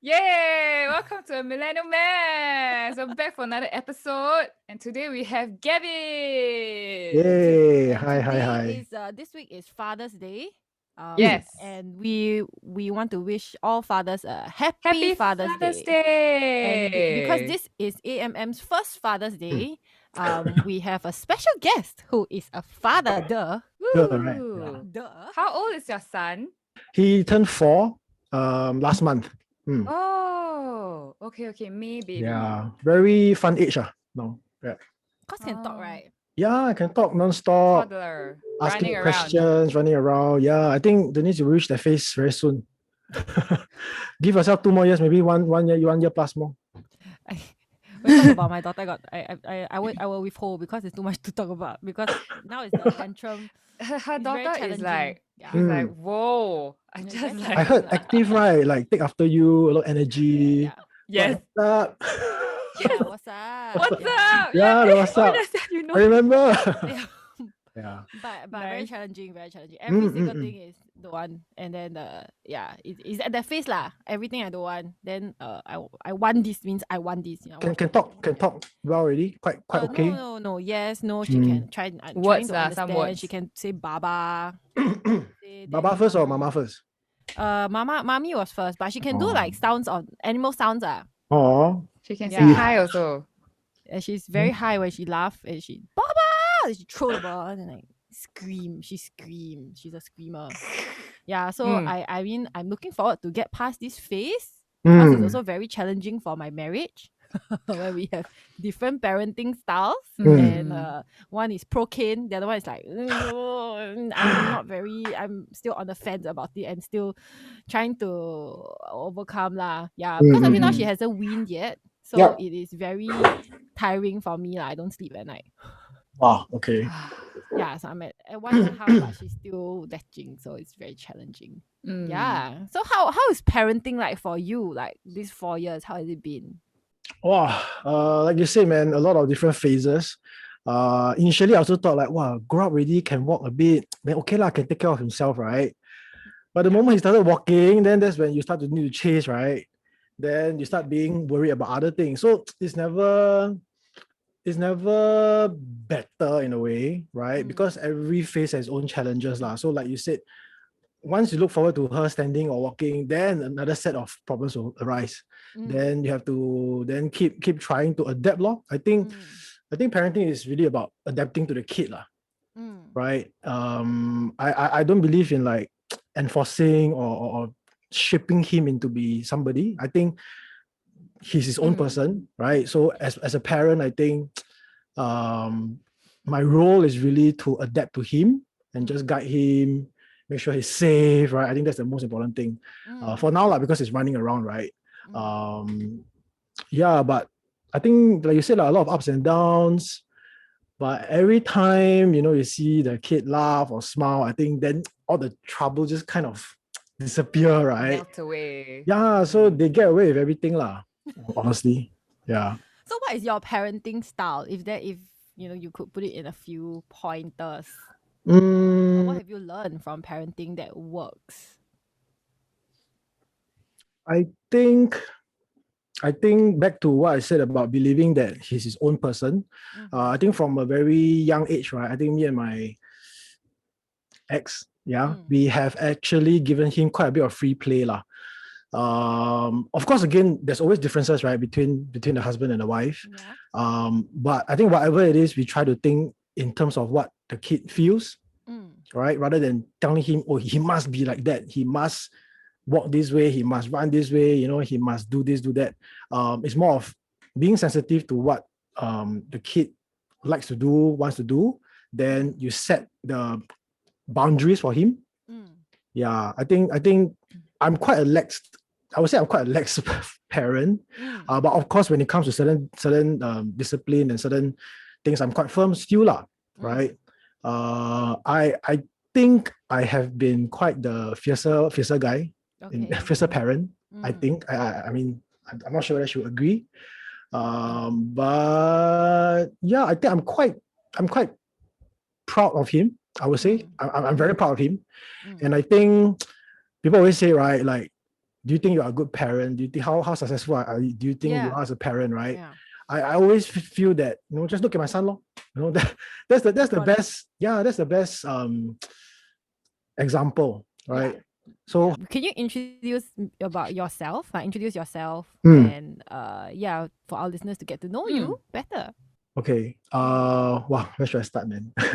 Yay! Welcome to A Millennial Mess. We're back for another episode, and today we have Gavin. Yay! And Hi, hi, today hi. is this week is Father's Day. Mm. Yes. And we want to wish all fathers a happy Happy Father's Father's Day. And because Day. this is AMM's first Father's Day, we have a special guest who is a father. Right. Yeah. Duh. How old is your son? He turned 4 last month. Mm. Oh, okay. Me, baby. Yeah. Very fun age. No. Yeah. Cause can talk, right? Yeah, I can talk non-stop, Toddler asking running around. questions, running around. Yeah, I think Deniece will reach that phase very soon. Give yourself 2 more years, maybe one year plus more. When talk about my daughter, I will withhold because it's too much to talk about. Because now it's the tantrum. Her It's very daughter is challenging. like, Yeah. he's like, whoa. I It's just very like, I heard active, right? Like take after you, a lot of energy. Yeah. yes. What's up? Yeah, what's up? What's Yeah. up? Yeah, eh, what's oh, up? that's that, you know. I remember. Yeah. Yeah. But very Nice. challenging, very challenging. Every single mm. thing is the one, and then it's at that phase lah. Everything I don't want, then I want this means I want this. You know, Can talk well already. Quite okay. No. Yes, no. She can try. I'm Words trying to lah, some understand. words. She can say Baba. Say Baba daddy, first or mommy. mama first? Mommy was first, but she can do Oh. like sounds of animal sounds. Oh. She can Yeah. say hi also. And she's very high when she laugh, and she Baba. And she throw the ball and like scream. She screams. She's a screamer. Yeah. So I mean, I'm looking forward to get past this phase because it's also very challenging for my marriage, where we have different parenting styles. And one is pro cane, the other one is like I'm still on the fence about it and still trying to overcome lah. Yeah, because I mean now she hasn't weaned yet, so Yep. it is very tiring for me lah. I don't sleep at night. Wow. Okay. Yeah, so I'm at 1.5, but she's still latching, so it's very challenging. Yeah. So how is parenting like for you? Like these 4 years, how has it been? Wow. Like you say, man, a lot of different phases. Initially I also thought like, wow, grow up already, can walk a bit, then okay lah, can take care of himself, right? But the moment he started walking, then that's when you start to need to chase, right? Then you start being worried about other things. So it's never better in a way, right? Because every phase has its own challenges lah. So like you said, once you look forward to her standing or walking, then another set of problems will arise. Then you have to then keep trying to adapt lor. I think parenting is really about adapting to the kid lah. Right? I don't believe in like enforcing or shaping him into be somebody. I think he's his own person, right? So as a parent, I think my role is really to adapt to him and just guide him, make sure he's safe, right? I think that's the most important thing for now lah, because he's running around, right? Yeah, but I think like you said, a lot of ups and downs. But every time you see the kid laugh or smile, I think then all the trouble just kind of disappear, right? Melt away. Yeah, so they get away with everything lah. Honestly, yeah. So what is your parenting style? If you could put it in a few pointers. Or what have you learned from parenting that works? I think back to what I said about believing that he's his own person. I think from a very young age, right? I think me and my ex, we have actually given him quite a bit of free play lah. Of course, again, there's always differences, right, between the husband and the wife. But I think whatever it is, we try to think in terms of what the kid feels, right, rather than telling him, oh, he must be like that, he must walk this way, he must run this way, he must do this, do that. It's more of being sensitive to what the kid likes to do, wants to do. Then you set the boundaries for him. Yeah, I think I'm quite a lax. I would say I'm quite a lax parent. But of course, when it comes to certain discipline and certain things, I'm quite firm still lah, right? I think I have been quite the fiercer guy, fiercer parent. I think. I mean, I'm not sure whether she would agree. But yeah, I think I'm quite proud of him. I would say I'm very proud of him, and I think people always say, right, like do you think you are a good parent? Do you think how successful are you? Do you think you Yeah. are as a parent, right? Yeah. I always feel that, just look at my son, lor. That's the Front. best. Yeah, that's the best example, right? So can you introduce about yourself? Introduce yourself and for our listeners to get to know you better. okay. Wow, where should I start, man? You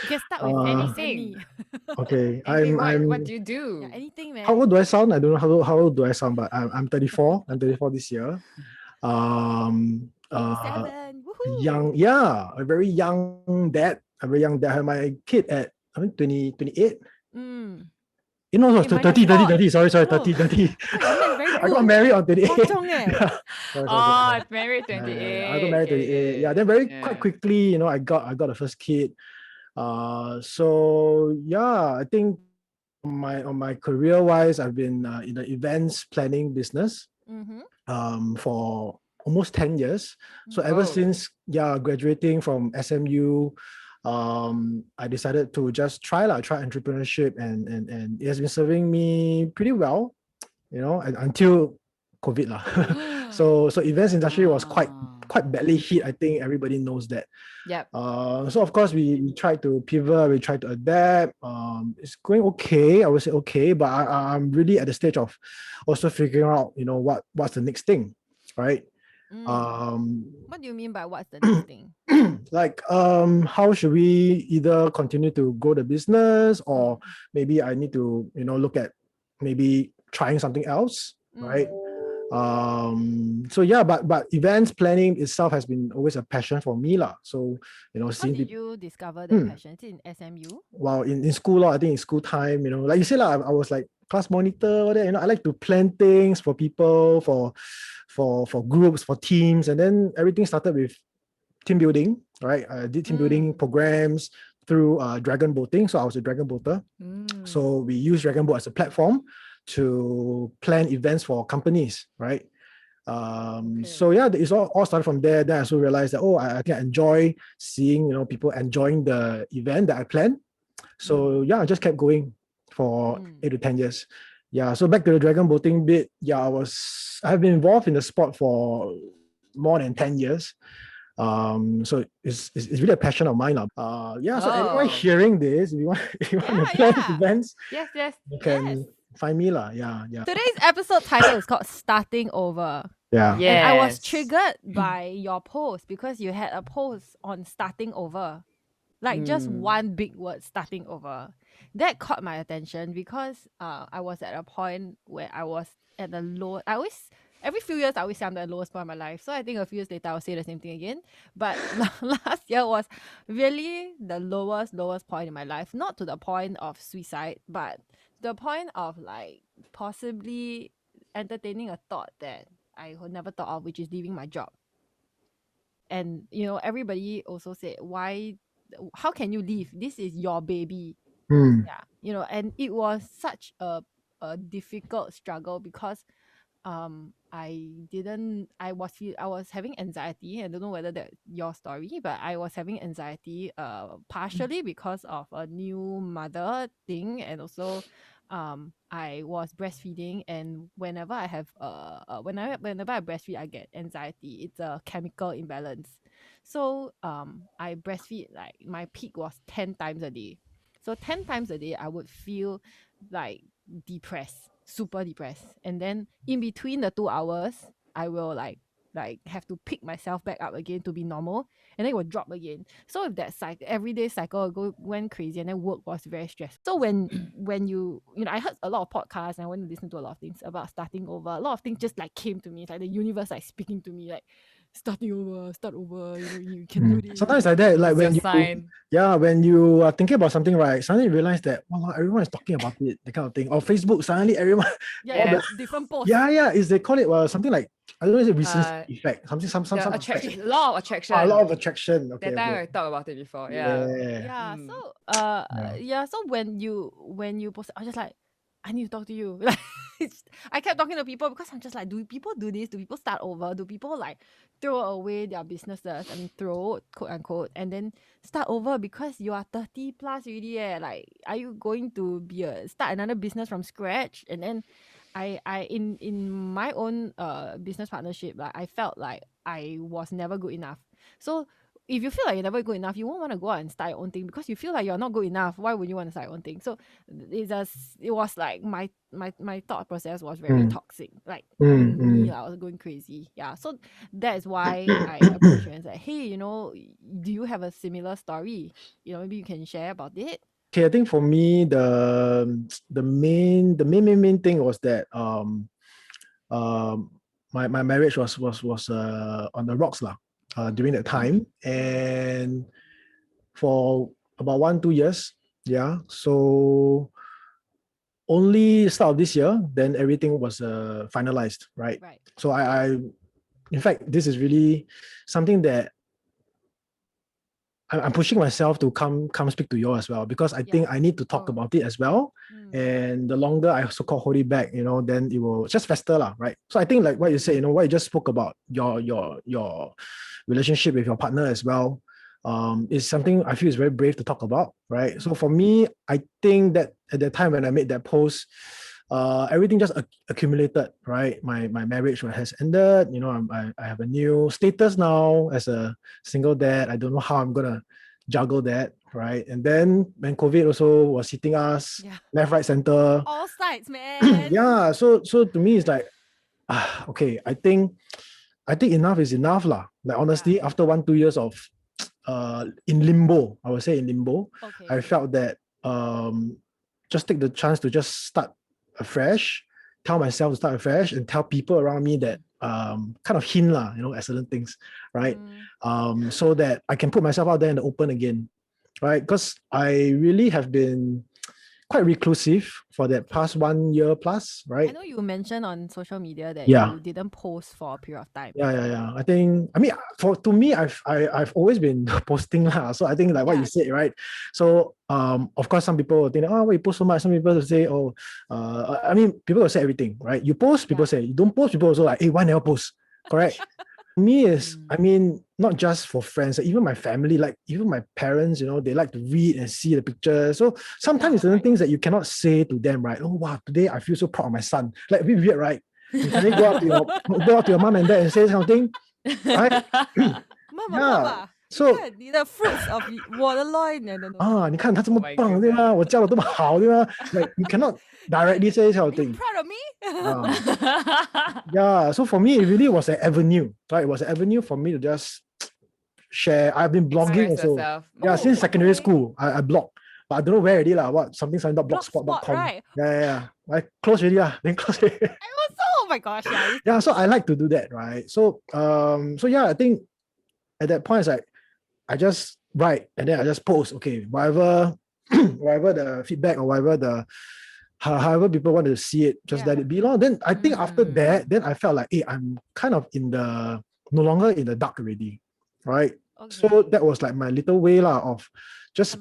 can start with anything. Okay, What do you do? Yeah, anything, man. How old do I sound? I don't know how old do I sound, but I'm 34. I'm 34 this year. 27. Woohoo! Young, a very young dad. A very young dad. I had my kid at 28. You know, no, 30. Sorry, 30. I got married on 28. Sorry. Married 28. I got married 28. Yeah, then quite quickly, I got the first kid. So yeah, I think on my career wise, I've been in the events planning business for almost 10 years. So ever since graduating from SMU, I decided to just try entrepreneurship, and it has been serving me pretty well, until COVID lah. So events industry was quite badly hit. I think everybody knows that. Yep. So of course we tried to pivot, we tried to adapt. It's going okay, I would say okay, but I'm really at the stage of also figuring out, what's the next thing, right? What do you mean by what's the next thing? Like how should we either continue to grow the business, or maybe I need to look at maybe trying something else, right? So yeah, but events planning itself has been always a passion for me lah. So how did you discover that passion? Is it in SMU? Well, in school, I think in school time, like you said lah, I was like class monitor, all that, I like to plan things for people, for groups, for teams, and then everything started with team building, right? I did team building programs through dragon boating. So I was a dragon boater. So we use dragon boat as a platform to plan events for companies, right? So yeah, it's all started from there. Then I also realized that I think I enjoy seeing people enjoying the event that I plan. So yeah, I just kept going for 8 to 10 years. Yeah, so back to the dragon boating bit. Yeah, I've been involved in the sport for more than 10 years. So it's really a passion of mine. So anyone hearing this, if you want to plan events, yes, you can find me lah. Yeah. Today's episode title is called Starting Over. Yeah. And I was triggered by your post because you had a post on starting over. Like just one big word, starting over. That caught my attention because I was at a point where I was at the low. Every few years, I always say I'm at the lowest point of my life. So I think a few years later, I'll say the same thing again. But last year was really the lowest point in my life. Not to the point of suicide, but the point of like possibly entertaining a thought that I had never thought of, which is leaving my job. And, everybody also said, how can you leave? This is your baby. Yeah. And it was such a difficult struggle because I was having anxiety. I don't know whether that's your story, but I was having anxiety partially because of a new mother thing, and also I was breastfeeding, and whenever I have whenever I breastfeed, I get anxiety. It's a chemical imbalance. So I breastfeed, like my peak was 10 times a day. So 10 times a day I would feel like depressed, super depressed, and then in between the 2 hours I will like have to pick myself back up again to be normal, and then it will drop again. So if that everyday cycle went crazy, and then work was very stressful. So when you I heard a lot of podcasts, and I went to listen to a lot of things about starting over. A lot of things just like came to me. It's like the universe like speaking to me, like start over, you can do this. Sometimes like that, like when you are thinking about something, right, suddenly you realize that everyone is talking about it, that kind of thing. Or Facebook, suddenly everyone different posts. They call it something like, I don't know, is it recency effect, some attraction, law of attraction. Law of attraction. Okay, that time I talked about it before. So when you post, I was just like, I need to talk to you. I kept talking to people because I'm just like, do people do this? Do people start over? Do people like throw away their businesses? I mean, throw, quote unquote, and then start over because you are 30 plus already. Like, are you going to start another business from scratch? And then in my own business partnership, like I felt like I was never good enough. So if you feel like you're never good enough, you won't want to go out and start your own thing because you feel like you're not good enough. Why would you want to start your own thing? So it was like my thought process was very toxic. Like me, I was going crazy. Yeah. So that is why I approached her and said, hey, you know, do you have a similar story? You know, maybe you can share about it. Okay, I think for me the main thing was that my marriage was on the rocks lah during that time, and for about 1-2 years, yeah. So only start of this year, then everything was finalized, right? Right. So I in fact, this is really something that I'm pushing myself to come speak to you as well, because I think I need to talk about it as well. And the longer I so-called hold it back, you know, then it will just fester lah, right? So I think like what you say, you know, what you just spoke about your relationship with your partner as well, is something I feel is very brave to talk about, right? So for me, I think that at the time when I made that post, everything just accumulated, right? My marriage has ended. You know, I have a new status now as a single dad. I don't know how I'm gonna juggle that, right? And then when COVID also was hitting us, left, right, center, all sides, man. yeah. So to me, it's like, okay, I think enough is enough lah. Like honestly, after 1-2 years of in limbo, I would say in limbo, I felt that just take the chance to just start afresh, tell myself to start afresh, and tell people around me that kind of hint lah, you know, at certain things, right? So that I can put myself out there in the open again, right? Because I really have been quite reclusive for that past 1 year plus, right? I know you mentioned on social media that Yeah. you didn't post for a period of time. Yeah. I think, I mean, to me, I've always been posting lah. So I think like what you said, right? So of course, some people will think, oh, why you post so much? Some people will say, oh, I mean, people will say everything, right? You post, people say you don't post. People also like, hey, why never post? Correct. Me is, I mean, not just for friends, even my family, like even my parents, you know, they like to read and see the pictures. So sometimes it's certain things that you cannot say to them, right? Oh wow, today I feel so proud of my son. Like a bit weird, right? You can go up to your mom and dad and say something, right? Mama, so 你的 fruits of 我的 loin 你看他这么棒，对吗？我教的这么好，对吗？ Like you cannot directly say this kind of thing. Are you proud of me? Yeah, so for me, it really was an avenue, right? It was an avenue for me to just share. I've been blogging also. Yeah, since secondary school, I blog. But I don't know where already lah. What something.blogspot.com. Right? Yeah. I close already lah. Then close already. Oh my gosh, yeah. Yeah, so I like to do that, right? So yeah, I think at that point it's like I just write and then I just post. Okay, whatever the feedback or however people want to see it, just let it be long. Then I think after that, then I felt like, hey, I'm kind of no longer in the dark already, right? So that was like my little way of just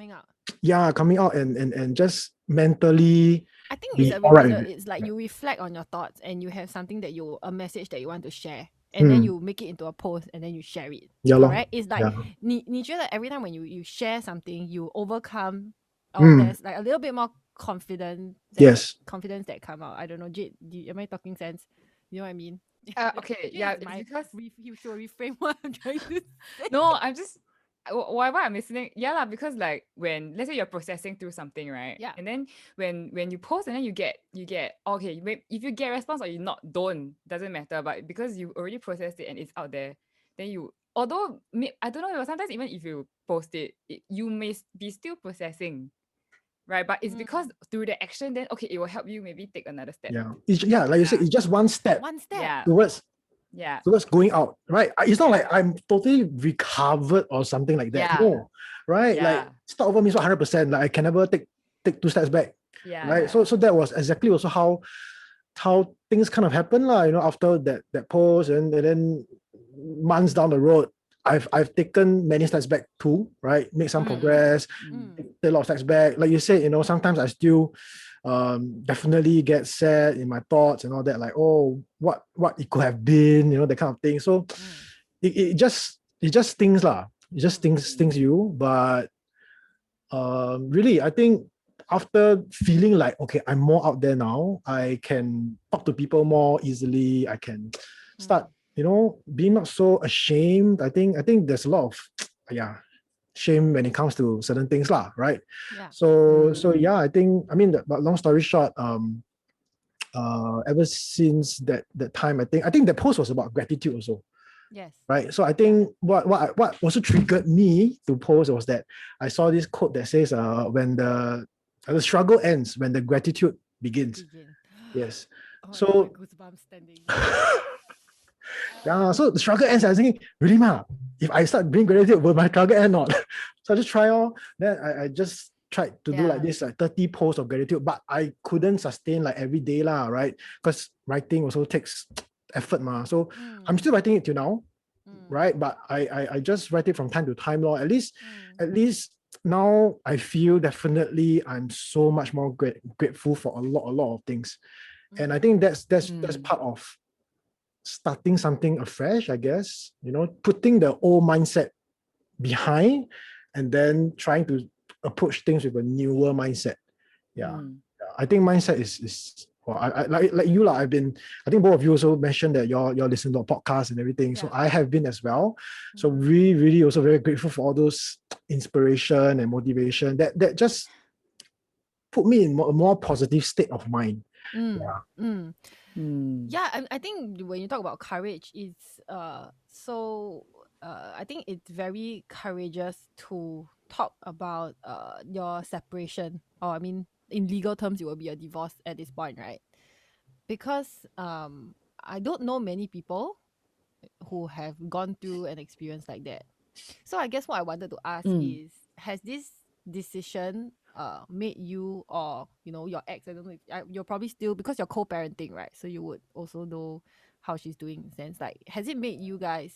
coming out and just mentally. I think it's a reminder. It's like you reflect on your thoughts and you have something a message that you want to share. And then you make it into a post and then you share it. Correct? It's like 你觉得 every time when you share something, you overcome or there's like a little bit more confidence that come out. I don't know, Jade, am I talking sense? You know what I mean? Okay, yeah, because you should reframe what I'm trying to say. No, I'm just why I'm listening. Yeah, lah, because like when let's say you're processing through something, right? Yeah. And then when you post and then you get okay, if you get a response or you doesn't matter. But because you already processed it and it's out there, then I don't know, sometimes even if you post it, you may be still processing. Right, but it's because through the action, then okay, it will help you maybe take another step. Yeah, like you said, it's just one step. Towards going out, right? It's not like I'm totally recovered or something like that. No, right? Like start over means 100%. Like I can never take 2 steps back. Right. So that was exactly also how things kind of happened, you know, after that post and then months down the road. I've taken many steps back too, right? Make some progress, take a lot of steps back. Like you said, you know, sometimes I still definitely get sad in my thoughts and all that, like, oh, what it could have been, you know, that kind of thing. So it just stings lah. It just stings you. But really, I think after feeling like, okay, I'm more out there now, I can talk to people more easily. I can start, being not so ashamed. I think there's a lot of shame when it comes to certain things lah, right? Yeah. So yeah, I mean, but long story short, ever since that time, I think that post was about gratitude also. Yes. Right. So I think what also triggered me to post was that I saw this quote that says, when the struggle ends, when the gratitude begins. Yes. Oh, so I got goosebumps standing. yeah, so the struggle ends. I was thinking, really, ma, if I start bringing gratitude, will my struggle end not? So I just try on. Then I just tried to do like this, like 30 posts of gratitude, but I couldn't sustain like every day lah, right? Because writing also takes effort, ma. So I'm still writing it till now, right? But I just write it from time to time, lor. At least now I feel definitely I'm so much more grateful for a lot of things, and I think that's part of starting something afresh, I guess, putting the old mindset behind and then trying to approach things with a newer mindset. Yeah. I think mindset is well, I like you lah. I think both of you also mentioned that you're listening to a podcast and everything. So I have been as well. So really also very grateful for all those inspiration and motivation that just put me in a more positive state of mind. Yeah, I think when you talk about courage, it's I think it's very courageous to talk about your separation, or I mean, in legal terms, it will be a divorce at this point, right? Because I don't know many people who have gone through an experience like that. So I guess what I wanted to ask is, has this decision made you, or your ex, I don't know if you're probably still, because you're co-parenting, right? So you would also know how she's doing, in a sense, like, has it made you guys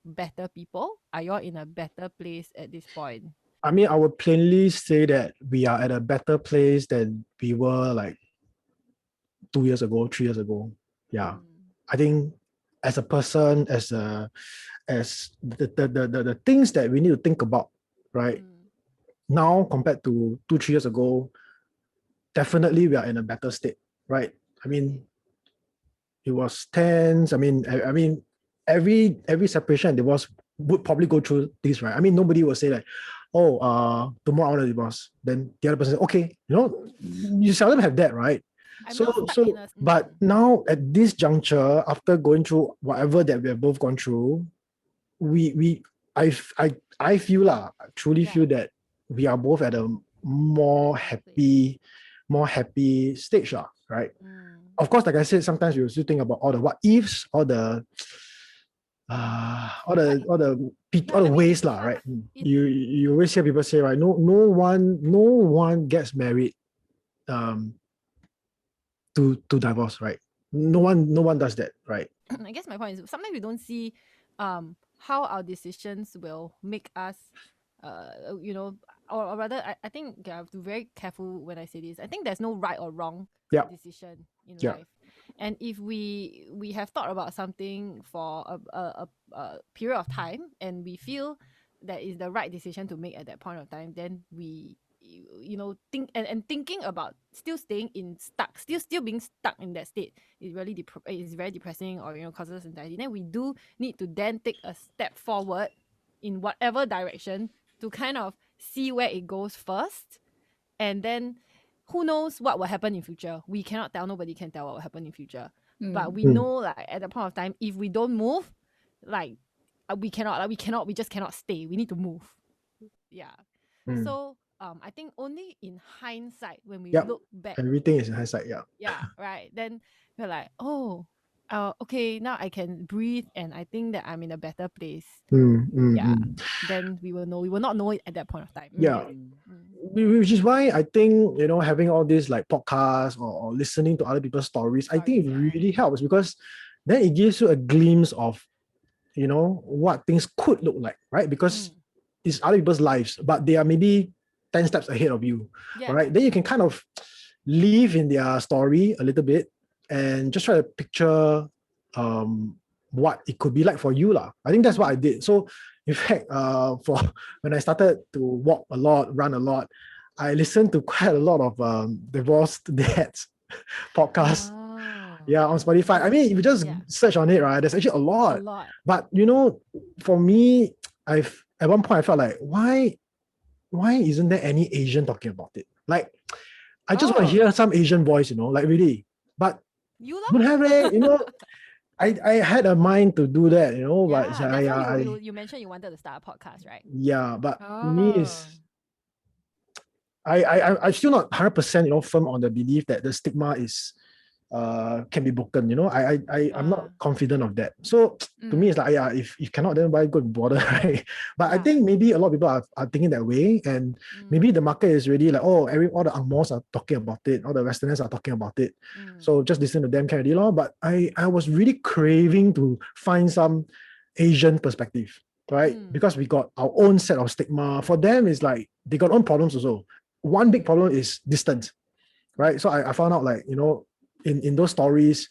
better people? Are you all in a better place at this point? I mean, I would plainly say that we are at a better place than we were like 2 years ago, 3 years ago. Yeah. I think as a person, as the things that we need to think about, right? Now compared to 2-3 years ago, definitely we are in a better state, right? I mean, it was tense. I mean, every separation and divorce would probably go through this, right? I mean, nobody will say like, oh, tomorrow I want a divorce. Then the other person says, okay, you seldom have that, right? But now at this juncture, after going through whatever that we have both gone through, I truly feel that we are both at a more happy stage, right? Of course, like I said, sometimes you still think about all the what ifs, all the ways, right? You always hear people say, right? No one gets married to divorce, right? No one does that, right? I guess my point is, sometimes we don't see how our decisions will make us or rather, I think I have to be very careful when I say this. I think there's no right or wrong decision in life. And if we have thought about something for a period of time, and we feel that is the right decision to make at that point of time, then we think and thinking about still staying still being stuck in that state is really is very depressing, or causes anxiety. Then we do need to then take a step forward in whatever direction to kind of see where it goes first, and then who knows what will happen in future. We cannot tell. Nobody can tell what will happen in future. But we know, like, at the point of time, if we don't move, like, we just cannot stay. We need to move. Yeah. So I think only in hindsight, when we look back, everything is in hindsight. Yeah, right. Then we're like, oh, okay, now I can breathe, and I think that I'm in a better place. Then we will know. We will not know it at that point of time. Which is why I think having all these like podcasts or listening to other people's stories, I think it really helps, because then it gives you a glimpse of what things could look like, right? Because it's other people's lives, but they are maybe 10 steps ahead of you, right? Then you can kind of live in their story a little bit and just try to picture what it could be like for you lah. I think that's what I did. So in fact, for when I started to walk a lot, run a lot, I listen to quite a lot of divorced dads podcasts. Yeah, on Spotify. I mean, if you just search on it, right, there's actually a lot. A lot. But for me, at one point I felt like, why isn't there any Asian talking about it? Like, I just want to hear some Asian voice, like really. But you don't have it, I had a mind to do that, but that's why you mentioned you wanted to start a podcast, right? Yeah, but to me is I'm still not 100% firm on the belief that the stigma is can be broken. I'm not confident of that. So to me, it's like, if you cannot, then why go and bother, right? But I think maybe a lot of people are thinking that way, and maybe the market is really like, all the Angmos are talking about it, all the Westerners are talking about it. So just listen to them, can already. But I was really craving to find some Asian perspective, right? Because we got our own set of stigma. For them, it's like they got own problems also. One big problem is distance, right? So I found out, like, in those stories,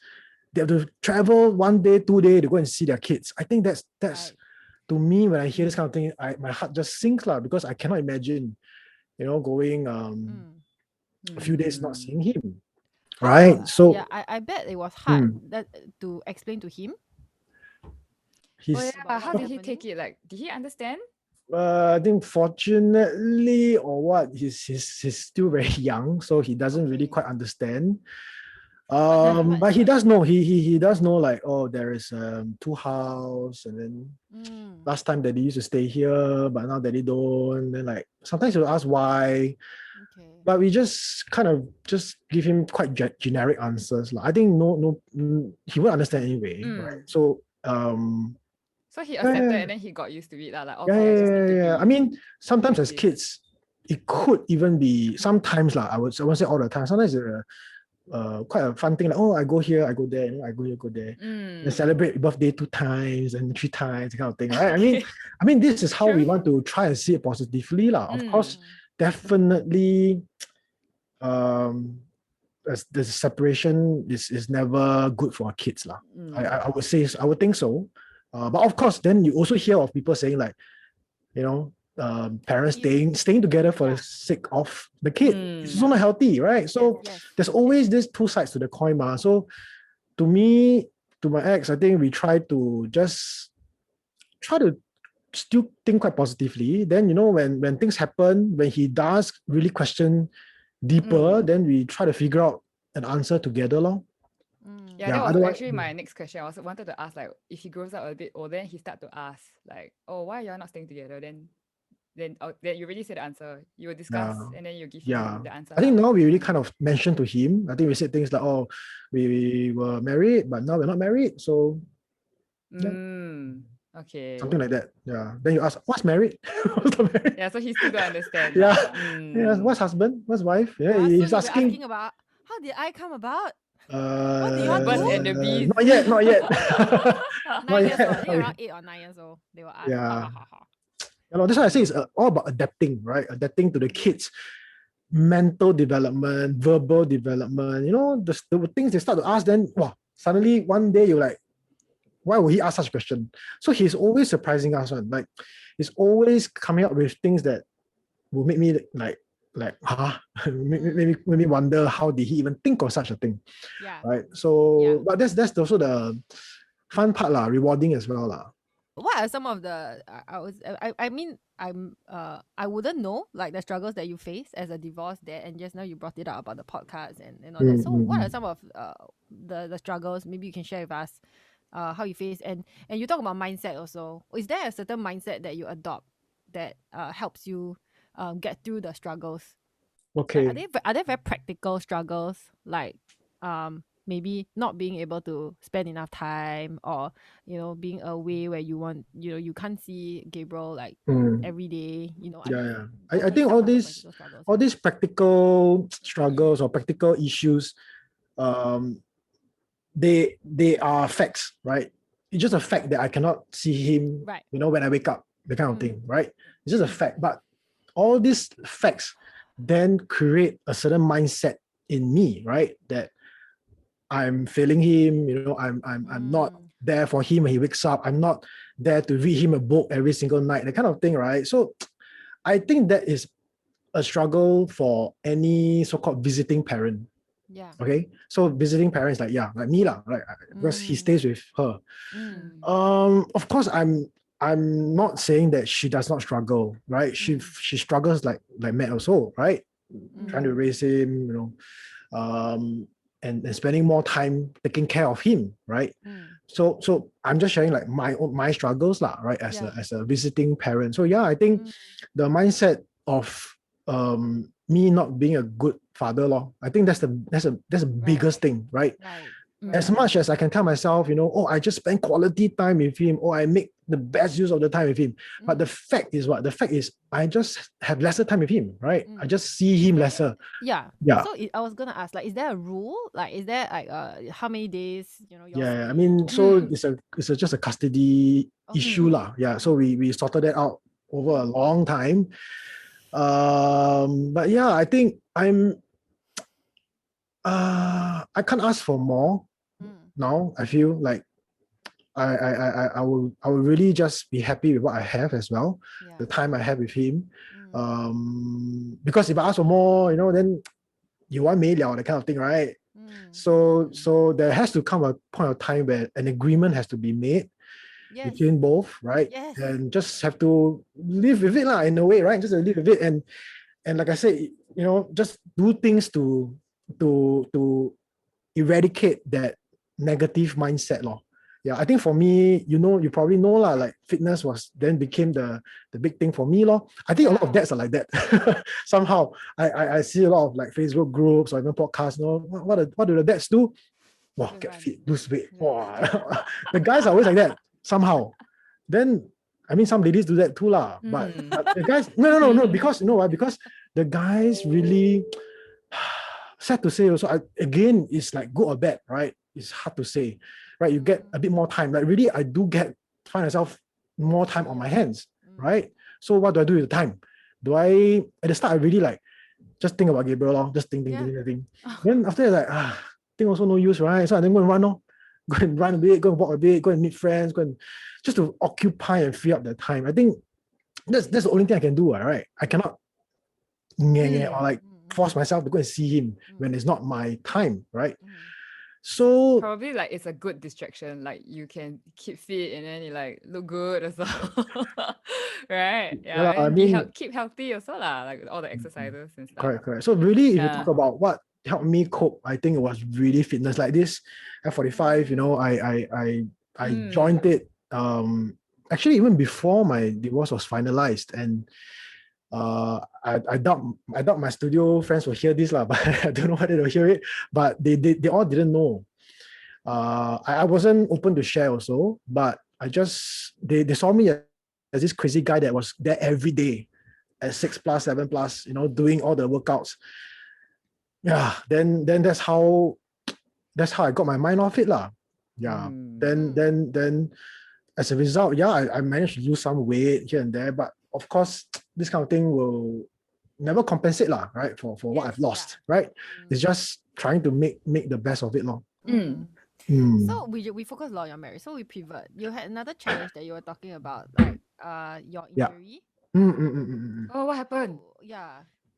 they have to travel 1 day, 2 days to go and see their kids. I think that's Right. to me, when I hear this kind of thing, my heart just sinks, because I cannot imagine, going a few days not seeing him. Right. So yeah, I bet it was hard to explain to him. How did he take it? Like, did he understand? I think fortunately, or what, he's still very young, so he doesn't really quite understand. But he does know. He does know, like, there is two house, and then last time that he used to stay here, but now that he don't. Then, like, sometimes he'll ask why. Okay. But we just kind of just give him quite generic answers. Like, I think he won't understand anyway, right? So so he accepted and then he got used to it. Like, okay, I mean, sometimes as kids, it could even be sometimes, I won't say all the time. Sometimes quite a fun thing, like, I go here, I go there, I go here, go there, and celebrate birthday 2 times and 3 times, kind of thing, right? I mean, this is how we want to try and see it positively, Of course, definitely, the separation is never good for our kids, I would think so. But of course, then you also hear of people saying, like, parents staying together for the sake of the kid. It's also not healthy, right? So there's always these two sides to the coin, So to me, to my ex, I think we try to still think quite positively. Then, when things happen, when he does really question deeper, then we try to figure out an answer together, that was actually my next question. I also wanted to ask, like, if he grows up a bit older, then he start to ask, like, why you're not staying together? Then you already said the answer. You will discuss and then you give him the answer. I think now we really kind of mentioned to him. I think we said things like, we were married, but now we're not married. So okay. Something like that. Yeah. Then you ask, what's married? What's not married? Yeah, so he still don't understand. Yeah. What's husband? What's wife? Yeah, so he's asking about, how did I come about? What do you want to and the bees? Not yet. 9 years old. I think around 8 or 9 years old. They were asking. Yeah. That's why I say it's all about adapting, right? Adapting to the kids' mental development, verbal development. The things they start to ask, then suddenly one day you're like, why would he ask such a question? So he's always surprising us, like, he's always coming up with things that will make me like make me wonder, how did he even think of such a thing? Right. So but that's also the fun part, rewarding as well. What are some of the I wouldn't know, like, the struggles that you face as a divorced dad, and just now you brought it up about the podcast and all that. So what are some of the struggles? Maybe you can share with us how you face, and you talk about mindset also. Is there a certain mindset that you adopt that helps you get through the struggles? Okay. Like, are there very practical struggles, like maybe not being able to spend enough time, or being away where you can't see Gabriel, like, every day, I think all these practical struggles or practical issues, they are facts, right? It's just a fact that I cannot see him, right, when I wake up, the kind of thing, right? It's just a fact. But all these facts then create a certain mindset in me, right? That I'm failing him, I'm not there for him when he wakes up. I'm not there to read him a book every single night, that kind of thing, right? So I think that is a struggle for any so-called visiting parent. Yeah. Okay, so visiting parents like me lah, like because he stays with her. Of course, I'm not saying that she does not struggle, right? She struggles like mad also, right? Trying to raise him, and spending more time taking care of him, right? So I'm just sharing like my struggles lah, right? As a visiting parent. So I think the mindset of me not being a good father law. I think that's the biggest thing, right? As much as I can tell myself, I just spend quality time with him, or I make the best use of the time with him. But the fact is what? The fact is I just have lesser time with him, right? I just see him lesser. Yeah. So I was gonna ask, like, is there a rule? Like, is there like how many days? I mean, so it's just a custody issue lah. Yeah. So we sorted that out over a long time. But I think I can't ask for more now. I feel like I will really just be happy with what I have as well, the time I have with him. Because if I ask for more, then you want me liao, that kind of thing, right? So there has to come a point of time where an agreement has to be made between both, right? And just have to live with it lah, in a way, right? Just live with it, and like I said, just do things to eradicate that negative mindset law. I think for me, you probably know lah, like fitness then became the big thing for me law. I think a lot of dads are like that. Somehow I see a lot of like Facebook groups or even podcasts, what do the dads do? Wow, get fit, lose weight. Wow. The guys are always like that somehow. Then I mean, some ladies do that too lah, but the guys no, because you know why? Because the guys really, sad to say also, again, it's like good or bad, right? It's hard to say, right? You get a bit more time. Like really, I do find myself more time on my hands, right? So what do I do with the time? At the start, I really like just think about Gabriel, just think. Then after that, like, think also no use, right? So I then go and run, go and run a bit, go and walk a bit, go and meet friends, just to occupy and free up the time. I think that's the only thing I can do, right? I cannot or like force myself to go and see him when it's not my time, right? So probably like it's a good distraction. Like you can keep fit and then you like look good as well, right? Yeah, I mean, keep healthy also lah, like all the exercises and stuff. Correct. So really, if you talk about what helped me cope, I think it was really fitness. Like this F45, I joined it. Actually, even before my divorce was finalized, and I doubt my studio friends will hear this lah, but I don't know whether they'll hear it. But they all didn't know. I wasn't open to share also, but I just they saw me as this crazy guy that was there every day at 6+, 7+, doing all the workouts. Yeah, then that's how I got my mind off it lah. Yeah. Then as a result, I managed to lose some weight here and there, but of course, this kind of thing will never compensate lah, right? For what I've lost, right? It's just trying to make the best of it long. So we focus a lot on your marriage. So we pivot. You had another challenge that you were talking about, like your injury. Oh, what happened? What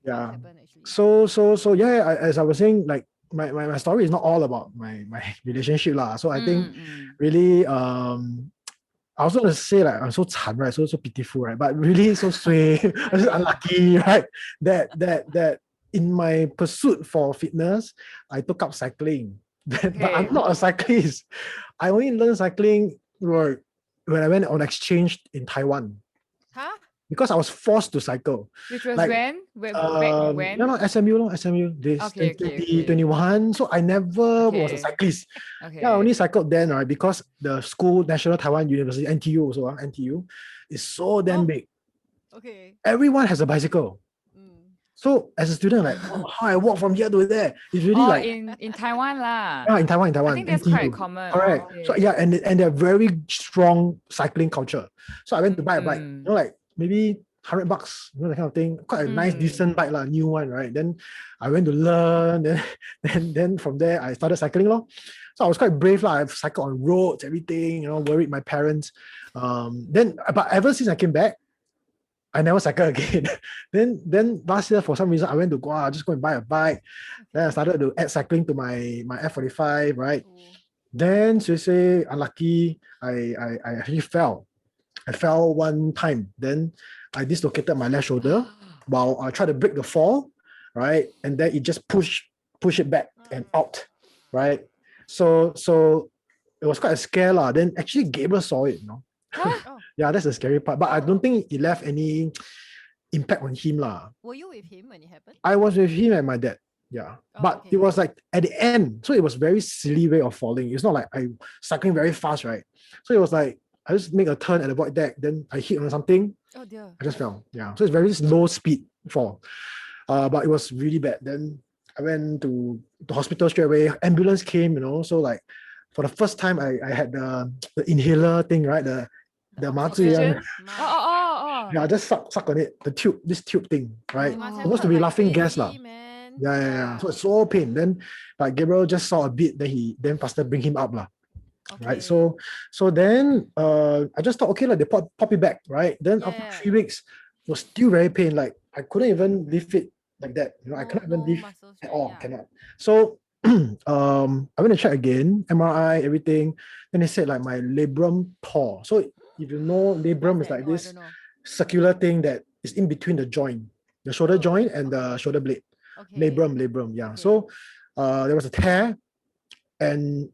happened actually? So as I was saying, like my story is not all about my relationship lah. So I think really I also want to say like I'm so 惨, right? So pitiful, right? But really so suay, I'm just unlucky, right? That in my pursuit for fitness, I took up cycling. But I'm not a cyclist. I only learned cycling when I went on exchange in Taiwan. Huh? Because I was forced to cycle. Which was when? When? SMU. This 2021. So I never was a cyclist. I only cycled then, right? Because the school, National Taiwan University, NTU also, NTU, is so damn big. Okay. Everyone has a bicycle. So as a student, like how I walk from here to there, it's really like in Taiwan lah. Yeah, in Taiwan. I think that's NTU. quite common. Correct. Okay. So and they're very strong cycling culture. So I went to buy a bike, like maybe $100, that kind of thing. Quite a nice, decent bike lah, new one, right? Then I went to learn, then from there I started cycling lor. So I was quite brave lah. I've cycled on roads, everything, worried my parents. But ever since I came back, I never cycle again. then last year, for some reason, I went to just go and buy a bike. Then I started to add cycling to my F45, right? Ooh. Then say unlucky, I actually fell. I fell one time. Then I dislocated my left shoulder while I tried to break the fall, right? And then it just push it back and out, right? So it was quite a scare lah. Then actually Gabriel saw it, Oh, Yeah, that's the scary part. But I don't think it left any impact on him lah. were you with him when it happened? I was with him and my dad. Yeah. Oh, But okay. it was like at the end. So it was very silly way of falling. It's not like I cycling very fast, right? So it was like I just make a turn at the void deck, then I hit on something, Oh dear. I just fell. Yeah. So it's very low speed fall. But it was really bad. Then I went to the hospital straight away. Ambulance came, So like for the first time I had the inhaler thing, right? The Oxygen? Mazi. Oh. Yeah, I just suck on it. This tube thing, right? You must have Supposed to felt be like laughing gas crazy, lah. man. Yeah. So it's so pain. Then like Gabriel just saw a bit, then faster bring him up lah. Okay. Right. So then I just thought, okay, like they pop it back, right? Then after 3 weeks, it was still very pain. Like I couldn't even lift it like that. I couldn't even lift muscles, at right? all. Yeah. Cannot. So I went to check again, MRI, everything. Then they said like my labrum tore. So if you know, labrum What's is that? like No, I this don't know. circular thing that is in between the joint, the shoulder joint and the shoulder blade. Okay. Labrum, yeah. Okay. So there was a tear and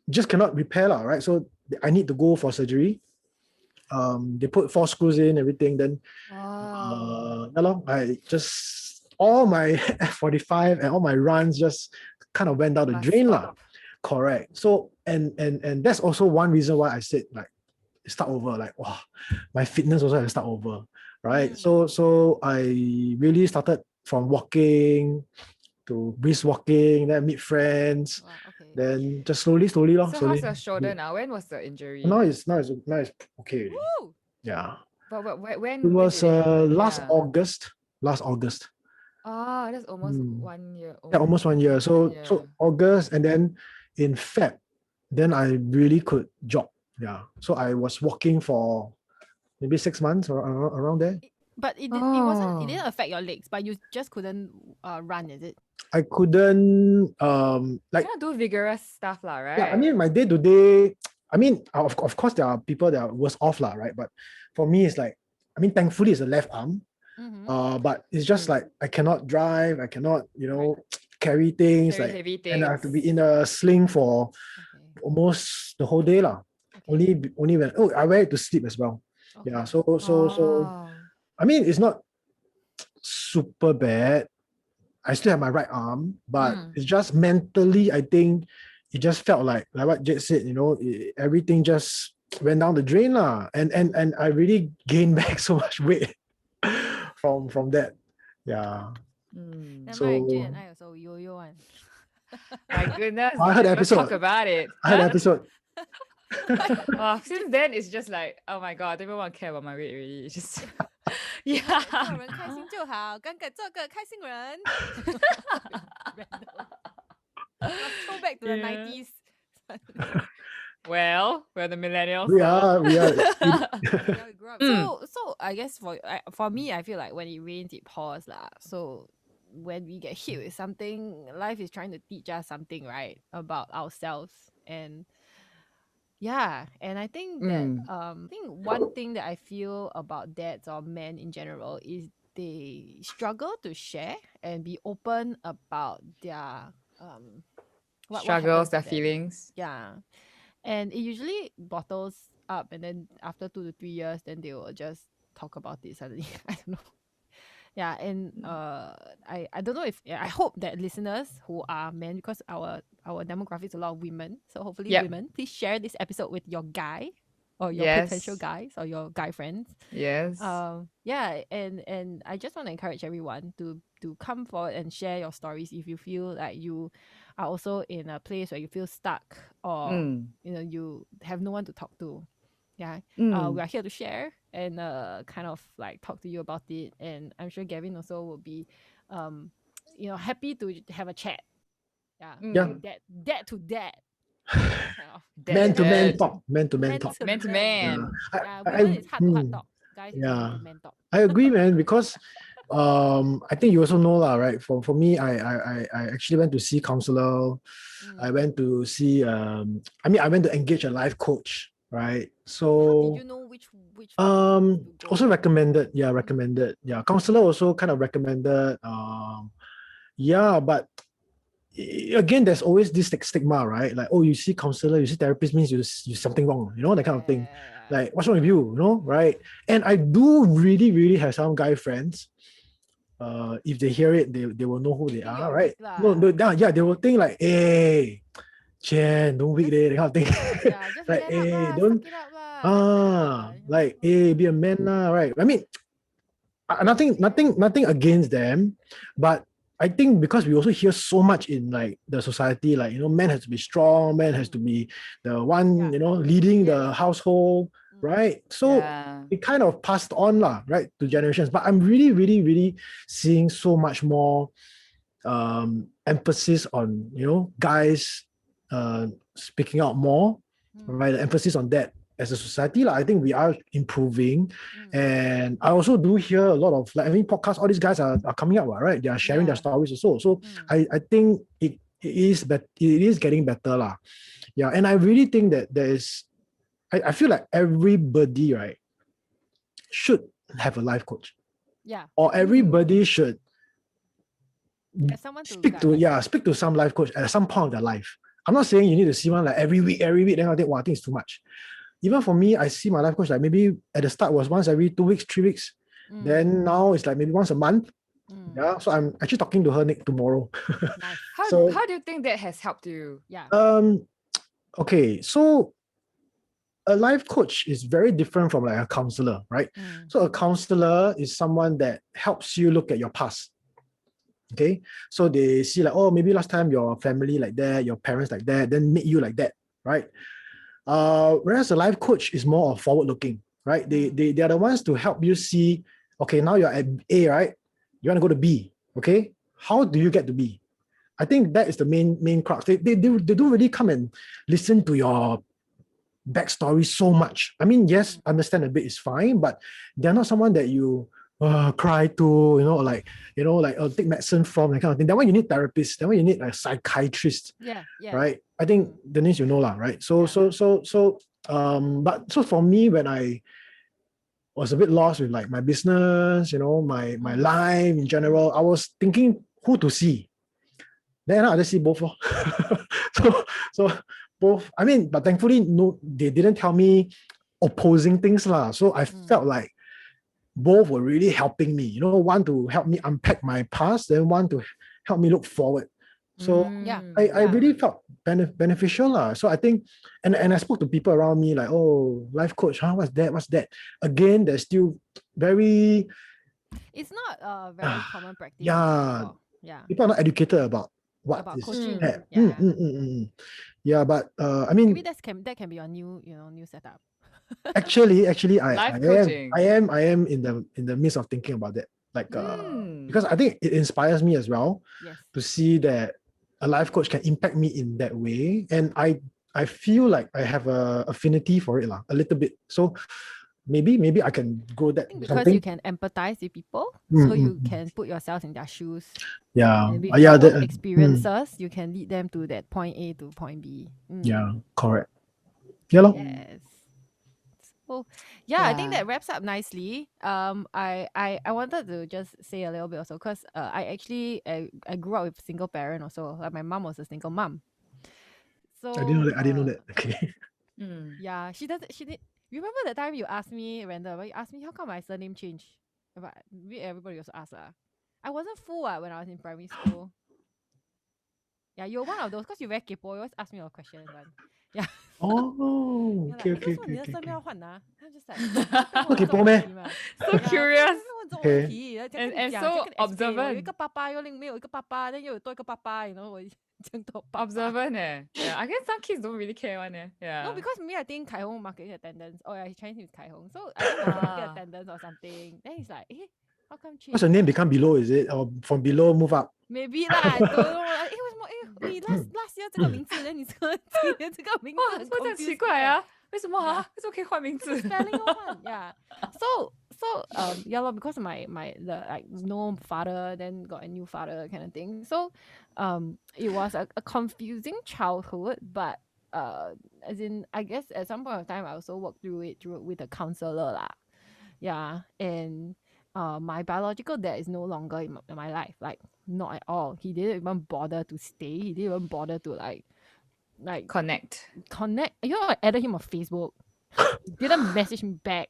just cannot repair lah, right? So I need to go for surgery. They put 4 screws in, everything. Then I just all my F45 and all my runs just kind of went down the drain lah. Correct. So and that's also one reason why I said like start over, like wow, my fitness also has to start over, right? So I really started from walking to brisk walking, then meet friends, okay. then just slowly So slowly. how's your shoulder now? When was the injury? Now it's okay. Woo! Yeah. But when? It was when did it happen? last Yeah. August. Last August. Oh, that's almost 1 year. Yeah, almost 1 year. So August, and then in Feb, then I really could jog. Yeah. So I was walking for maybe 6 months or around there. But it didn't affect your legs, but you just couldn't run, is it? I couldn't You cannot do vigorous stuff lah, right? Yeah, I mean my day-to-day, I mean of course there are people that are worse off lah, right? But for me it's like, I mean thankfully it's the left arm. But it's just like I cannot drive, I cannot, carry things, Very like heavy things. and I have to be in a sling for almost the whole day lah. Okay. Only when I wear it to sleep as well. Okay. Yeah, so I mean it's not super bad. I still have my right arm, but it's just mentally, I think it just felt like what Jade said, everything just went down the drain lah. And I really gained back so much weight from that. Yeah. So Jade and I also yo-yo one. My goodness. I heard the let's episode. talk about it. I heard the episode. Since then it's just like, oh my god, I don't even want to care about my weight really. It's just yeah. 做人开心就好，敢做个开心人。Let's go back to the 90s. Well, we're the millennials. We are. So I guess for me, I feel like when it rains, it pours lah. So when we get hit with something, life is trying to teach us something, right, about ourselves. And yeah, and I think that one thing that I feel about dads or men in general is they struggle to share and be open about their what struggles, their them. feelings. Yeah. And it usually bottles up, and then after 2 to 3 years, then they will just talk about it suddenly. I don't know. Yeah, and I don't know if I hope that listeners who are men, because our demographic is a lot of women, so hopefully women, please share this episode with your guy or your potential guys or your guy friends. Yes. Yeah, and I just want to encourage everyone to come forward and share your stories if you feel like you are also in a place where you feel stuck or you have no one to talk to. Yeah, we are here to share and kind of like talk to you about it, and I'm sure Gavin also will be happy to have a chat. Yeah. Dad to dad. Man to man talk. Man to man talk. Man to man. Yeah, women is heart to heart talk. advice. Yeah. It's a good mentor. I agree, man, because I think you also know lah, right? For me, I actually went to see counselor. I went to see I went to engage a life coach, right? How So did you know which to go? also recommended, yeah, counselor also kind of recommended, yeah, but again, there's always this stigma, right? Like, oh, you see counselor, you see therapist means you something wrong, that kind of thing. Like, what's wrong with you, right? And I do really, really have some guy friends. If they hear it, they will know who they Think are, you're right? weak lah. No, yeah, they will think like, hey, Chian, don't weak that kind of thing. Yeah, just Like, man up hey, lah, don't, suck it up lah. like, hey, be a man lah, right? I mean, nothing against them, but I think because we also hear so much in like the society, like, man has to be strong, man has to be the one, leading the household, right? So it kind of passed on lah, right, to generations. But I'm really, really, really seeing so much more emphasis on, guys speaking out more, right? The emphasis on that as a society. I think we are improving. And I also do hear a lot of podcasts, all these guys are coming up, right? They are sharing their stories also. So I think it is getting better lah. Yeah. And I really think that there is, I feel like everybody, right, should have a life coach. Yeah. Or everybody should speak to some life coach at some point of their life. I'm not saying you need to see one like every week, then I think, wow, I think it's too much. Even for me, I see my life coach like maybe at the start was once every 2 weeks, 3 weeks. Then now it's like maybe once a month. Yeah. So I'm actually talking to her tomorrow. Nice. How do you think that has helped you? Yeah. Okay. So a life coach is very different from like a counselor, right? So a counselor is someone that helps you look at your past. Okay. So they see like, oh, maybe last time your family like that, your parents like that, then made you like that, right? Whereas a life coach is more of forward-looking, right? They are the ones to help you see, okay, now you're at A, right? You want to go to B, okay? How do you get to B? I think that is the main crux. They don't really come and listen to your backstory so much. I mean, yes, understand a bit is fine, but they're not someone that you cry to, take medicine from, that kind of thing. That one you need therapists. That one you need a psychiatrist. Yeah. Right. I think Deniece, right? So for me, when I was a bit lost with like my business, my life in general, I was thinking who to see. Then I just see both. so both. I mean, but thankfully, no, they didn't tell me opposing things lah. So I felt like both were really helping me. One to help me unpack my past, then one to help me look forward. So I really felt beneficial lah. So I think, and I spoke to people around me like, oh, life coach, what's that? Again, there's still very. It's not a very common practice. Yeah. People are not educated about what is coaching. that. Yeah, but I mean, maybe that can be your new setup. actually, I am in the midst of thinking about that. Like, because I think it inspires me as well to see that a life coach can impact me in that way, and I feel like I have a affinity for it a little bit. So maybe I can grow that. Because you can empathize with people, so you can put yourself in their shoes. Yeah, and with your own experiences, you can lead them to that point A to point B. Yeah, correct. Yeah. Yes. So I think that wraps up nicely. I wanted to just say a little bit also because I grew up with a single parent also. Like my mom was a single mom. So I didn't know that. Okay. Yeah, she did. Remember the time you asked me, Randall, you asked me how come my surname changed? But everybody also asked I wasn't full when I was in primary school. Yeah, you're one of those because you're very kaypoh. You always ask me a question. Yeah. Oh, okay. I'm just like, kaypoh meh? So curious. Okay. And so observant. 有一个爸爸又没有一个爸爸 then 又有多一个爸爸 我这样多爸爸 Observant Yeah, I guess some kids don't really care one Yeah. No, because me I think Kai Hong marketing attendance. Oh yeah, his Chinese name is Kai Hong. So I think marketing attendance or something. Then he's like, how come change? What's your name become below? Is it or from below move up? Maybe lah. I don't know. 为什么last year 这个名字 then 你今年这个名字很这么奇怪啊？为什么啊？为什么可以换名字？ Spelling 要换 Yeah. yeah lor, because of the like no father, then got a new father kind of thing. So it was a confusing childhood, but as in I guess at some point of time I also worked through it with a counselor lah. Yeah, and my biological dad is no longer in my life, like not at all. He didn't even bother to stay. He didn't even bother to like Connect. You know, I added him on Facebook. He didn't message me back.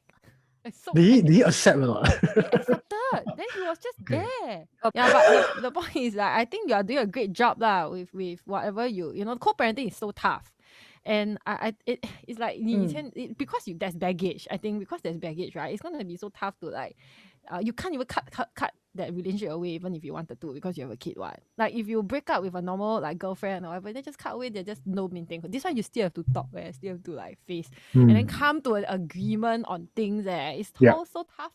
So Did he accept or not? he accepted. Then he was just Okay. there. Yeah, but the point is like I think you are doing a great job lah with whatever you know. Co-parenting is so tough, and it's like because there's baggage. I think because there's baggage, right? It's gonna be so tough to like, you can't even cut that relationship away even if you wanted to because you have a kid. What like if you break up with a normal like girlfriend or whatever, they just cut away. They're just no mean thing. This one you still have to talk, still have to like face and then come to an agreement on things. It's so tough.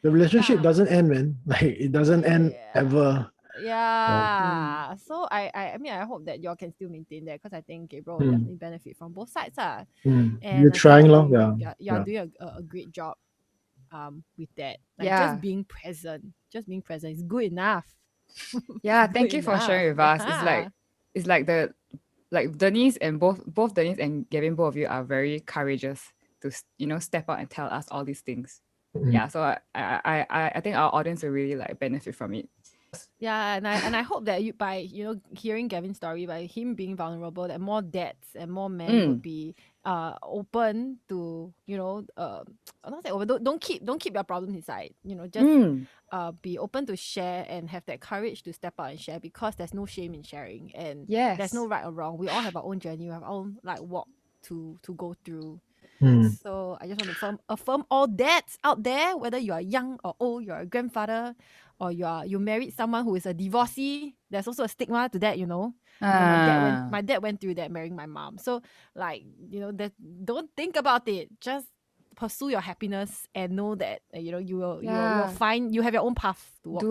The relationship doesn't end, man. Like it doesn't end ever. Yeah. So I mean I hope that y'all can still maintain that because I think Gabriel will definitely benefit from both sides. And you're trying, you're doing a great job with that. Like just being present is good enough. Yeah, thank you for sharing with us. It's like Deniece and both Deniece and Gavin, both of you are very courageous to step out and tell us all these things. Yeah, so I think our audience will really like benefit from it. Yeah, and I hope that by hearing Gavin's story, by him being vulnerable, that more dads and more men would be open to I'm not saying open, don't keep your problems inside. Just be open to share and have that courage to step out and share because there's no shame in sharing and there's no right or wrong. We all have our own journey, we have our own like walk to go through. So I just want to affirm all dads out there, whether you are young or old, you're a grandfather, or you married someone who is a divorcee. There's also a stigma to that, my dad went through that marrying my mom. So like that, don't think about it. Just pursue your happiness and know that you will find you have your own path to walk.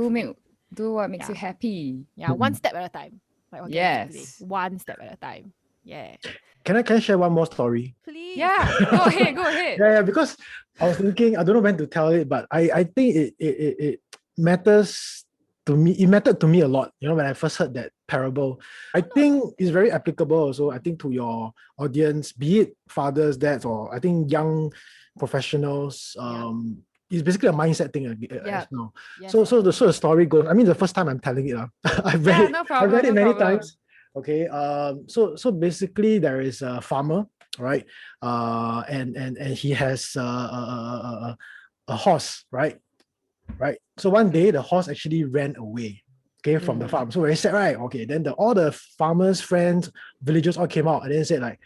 Do what makes you happy. Yeah, one step at a time. Like yes, one step at a time. Yeah. Can I share one more story? Please. Yeah, go ahead. Yeah, because I was thinking, I don't know when to tell it, but I think it matters to me. It mattered to me a lot, when I first heard that parable. I think it's very applicable also, I think, to your audience, be it fathers, dads, or I think young professionals. It's basically a mindset thing as well. Yes. So the story goes, I mean, the first time I'm telling it, I've read it many times. Okay, so basically there is a farmer, right? And he has a horse, right? So one day the horse actually ran away, okay, from the farm. So very sad, right? Okay, then all the farmers' friends, villagers all came out and then said like,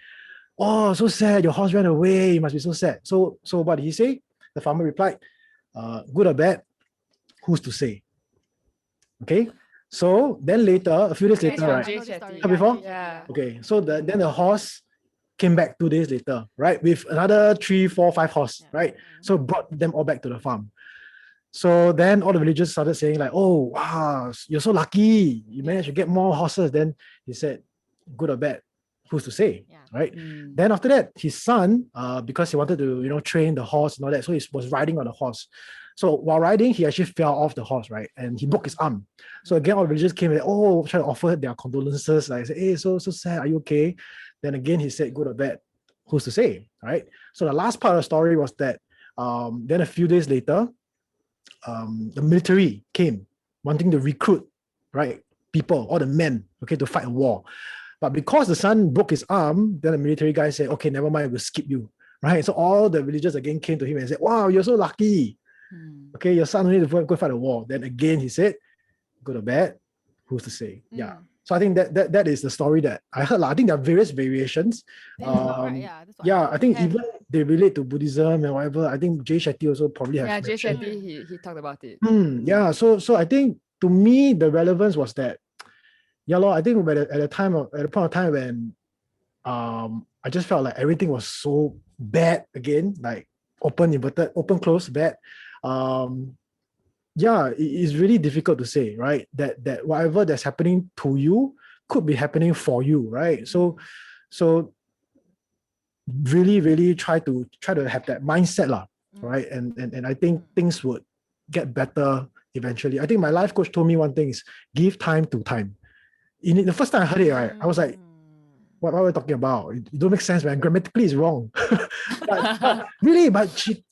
"Oh, so sad, your horse ran away. You must be so sad." So what did he say? The farmer replied, "Good or bad, who's to say?" Okay. So then later, a few days later, right? Before? Yeah. Okay. So then the horse came back 2 days later, right? With another 3, 4, 5 horse, right? So brought them all back to the farm. So then all the villagers started saying like, "Oh, wow, you're so lucky. You managed to get more horses." Then he said, "Good or bad, who's to say?" Right? Then after that, his son, because he wanted to, train the horse and all that, so he was riding on the horse. So while riding, he actually fell off the horse, right? And he broke his arm. So again, all the villagers came and trying to offer their condolences. Like, "Hey, so sad. Are you okay?" Then again, he said, "Good or bad, who's to say?" Right? So the last part of the story was that then a few days later, the military came wanting to recruit, right, people, all the men, okay, to fight a war. But because the son broke his arm, then the military guy said, "Okay, never mind, we'll skip you." Right? So all the villagers again came to him and said, "Wow, you're so lucky. Okay, your son only to go fight a war." Then again he said, "Good or bad, who's to say?" Yeah. So I think that is the story that I heard. I think there are various variations. I think even they relate to Buddhism and whatever. I think Jay Shetty also probably has. Yeah, Jay Shetty, he talked about it. Yeah. So I think to me the relevance was that, I think at the point of time when I just felt like everything was so bad again, like open close bad. It's really difficult to say, right? That whatever that's happening to you could be happening for you, right? So really, really try to have that mindset right? And I think things would get better eventually. I think my life coach told me one thing is give time to time. The first time I heard it, right, I was like, what are we talking about? It don't make sense, man. Grammatically, it's wrong. but really,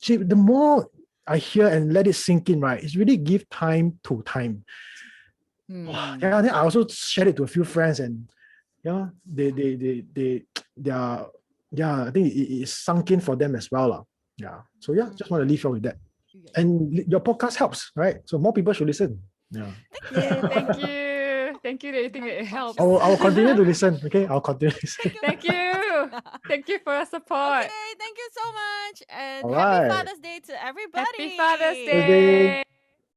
she the more I hear and let it sink in, right, it's really give time to time. Yeah, then I also shared it to a few friends, and yeah, they are, yeah, I think it's sunk in for them as well, lah. Yeah. So yeah, just want to leave you with that. And your podcast helps, right? So more people should listen. Yeah. Thank you. Thank you. Do you think it helps? I'll continue to listen. Okay, I'll continue to listen. Thank you. Thank you for your support. Okay, thank you so much. And All happy right. Father's Day to everybody. Happy Father's Day. Day.